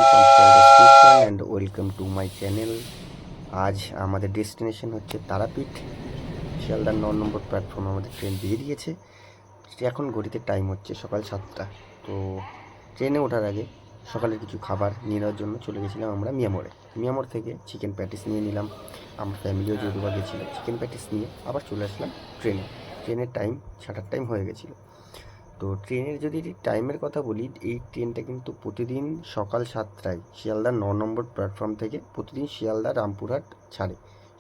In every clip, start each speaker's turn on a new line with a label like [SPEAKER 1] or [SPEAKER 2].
[SPEAKER 1] From Sealdah station and welcome to my channel. আজ আমাদের destination হচ্ছে তারাপীঠ। শিয়ালদার 9 নম্বর প্ল্যাটফর্মে আমাদের ট্রেন বেরিয়েছে। এখন ঘড়িতে টাইম হচ্ছে সকাল 7টা। তো ট্রেনে ওঠার আগে সকালের কিছু খাবার নিয়ে নেওয়ার জন্য চলে গেছিলাম আমরা মিয়ামোড়ে। মিয়ামোড় থেকে চিকেন প্যাটিস নিয়ে নিলাম। আমার ফ্যামিলিও যদিও গেছিলো, চিকেন প্যাটিস নিয়ে আবার চলে আসলাম ট্রেনে। ট্রেনের টাইম ছাটার টাইম হয়ে গেছিলো। তো ট্রেনের যদি টাইমের কথা বলি, এই ট্রেনটা কিন্তু প্রতিদিন সকাল 7টায় শিয়ালদার 9 নম্বর প্ল্যাটফর্ম থেকে প্রতিদিন শিয়ালদা রামপুরহাট ছাড়ে।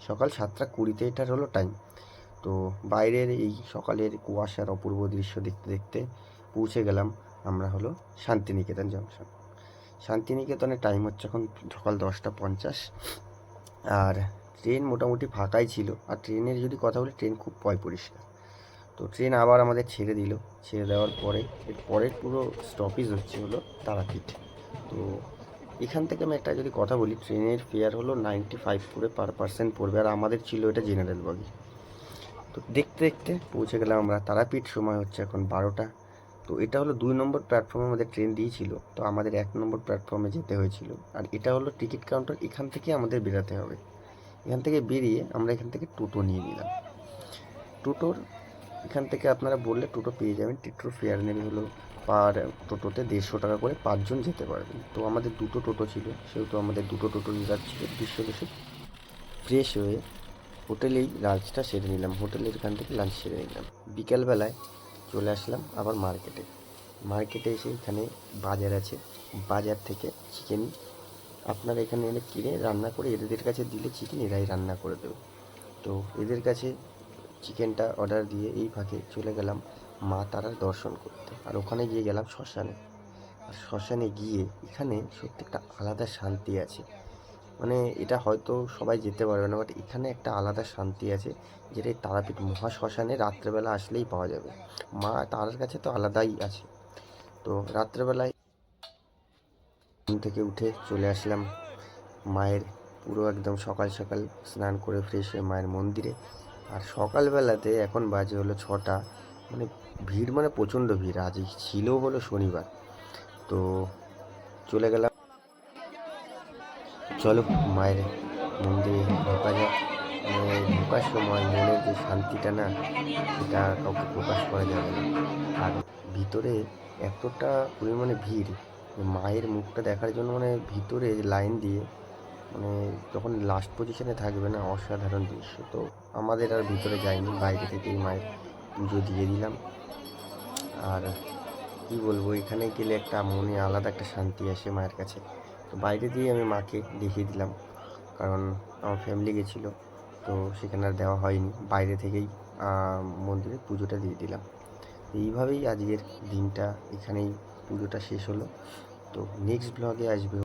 [SPEAKER 1] সকাল 7:20 এটার হলো টাইম। তো বাইরের এই সকালের কুয়াশার অপূর্ব দৃশ্য দেখতে দেখতে পৌঁছে গেলাম আমরা হলো শান্তিনিকেতন জংশন। শান্তিনিকেতনের টাইম হচ্ছে এখন সকাল 10:50। আর ট্রেন মোটামুটি ফাঁকাই ছিল। আর ট্রেনের যদি কথা বলি, ট্রেন খুব পরিষ্কার। তো ট্রেন আবার আমাদের ছেড়ে দিল। ছেড়ে দেওয়ার পরে এর পরের পুরো স্টপেজ হচ্ছে হলো তারাপীঠ। তো এখান থেকে আমি একটা যদি কথা বলি, ট্রেনের ফেয়ার হলো 95 করে পার পার্সেন্ট পড়বে। আর আমাদের ছিল এটা জেনারেল বগি। তো দেখতে দেখতে পৌঁছে গেলাম আমরা তারাপীঠ। সময় হচ্ছে এখন 12টা। তো এটা হলো 2 নম্বর প্ল্যাটফর্মে আমাদের ট্রেন দিয়েছিল। তো আমাদের 1 নম্বর প্ল্যাটফর্মে যেতে হয়েছিল। আর এটা হলো টিকিট কাউন্টার, এখান থেকে আমাদের বেরোতে হবে। এখান থেকে বেরিয়ে আমরা এখান থেকে টোটো নিয়ে নিলাম। টোটোর এখান থেকে আপনারা বললে টোটো পেয়ে যাবেন। টোটোর ফেয়ার নেবে হলো পার টোটোতে 150 টাকা করে, 5জন যেতে পারবেন। তো আমাদের দুটো টোটো ছিল, সেহেতু আমাদের দুটো টোটো যাচ্ছিল। বসে ফ্রেশ হয়ে হোটেলেই লাঞ্চটা সেরে নিলাম। হোটেলের এখান থেকে লাঞ্চ সেরে নিলাম। বিকেলবেলায় চলে আসলাম আবার মার্কেটে। মার্কেটে এসে এখানে বাজার আছে, বাজার থেকে চিকেন আপনারা এখানে এনে কিনে রান্না করে এদের কাছে দিলে চিকেন এরাই রান্না করে দেবে। তো এদের কাছে চিকেনটা অর্ডার দিয়ে এই ফাঁকে চলে গেলাম মা তারার দর্শন করতে। আর ওখানে গিয়ে গেলাম শ্মশানে। আর শ্মশানে গিয়ে এখানে সত্যি একটা আলাদা শান্তি আছে। মানে এটা হয়তো সবাই যেতে পারবে না, বাট এখানে একটা আলাদা শান্তি আছে, যেটা এই তারাপীঠ মহা শ্মশানে রাত্রেবেলা আসলেই পাওয়া যাবে। মা তারার কাছে তো আলাদাই আছে। তো রাত্রেবেলায় ঘুম থেকে উঠে চলে আসলাম মায়ের, পুরো একদম সকাল সকাল স্নান করে ফ্রেশ হয়ে মায়ের মন্দিরে। আর সকালবেলাতে এখন বাজে হলো 6টা। মানে ভিড়, মানে প্রচণ্ড ভিড়। আজ ছিল হলো শনিবার। তো চলে গেলাম, চলো মায়ের মন্দিরে ঢোকা যাক। মানে ঢোকার সময় মনের যে শান্তিটা না, সেটা কাউকে প্রকাশ করা যাবে না। আর ভিতরে এতটা পরিমাণে ভিড়, মায়ের মুখটা দেখার জন্য মানে ভিতরে লাইন দিয়ে, মানে যখন লাস্ট পজিশনে থাকবে না, অসাধারণ দৃশ্য। তো আমাদের আর ভিতরে যাইনি, বাইরে থেকেই মায়ের পুজো দিয়ে দিলাম। আর কি বলবো, এখানে গেলে একটা মনে আলাদা একটা শান্তি আসে মায়ের কাছে। তো বাইরে দিয়ে আমি মাকে দেখিয়ে দিলাম, কারণ আমার ফ্যামিলি গেছিলো। তো সেখানে আর দেওয়া হয়নি, বাইরে থেকেই মন্দিরে পুজোটা দিয়ে দিলাম। এইভাবেই আজকের দিনটা, এখানেই পুজোটা শেষ হলো। তো নেক্সট ব্লগে আসবে।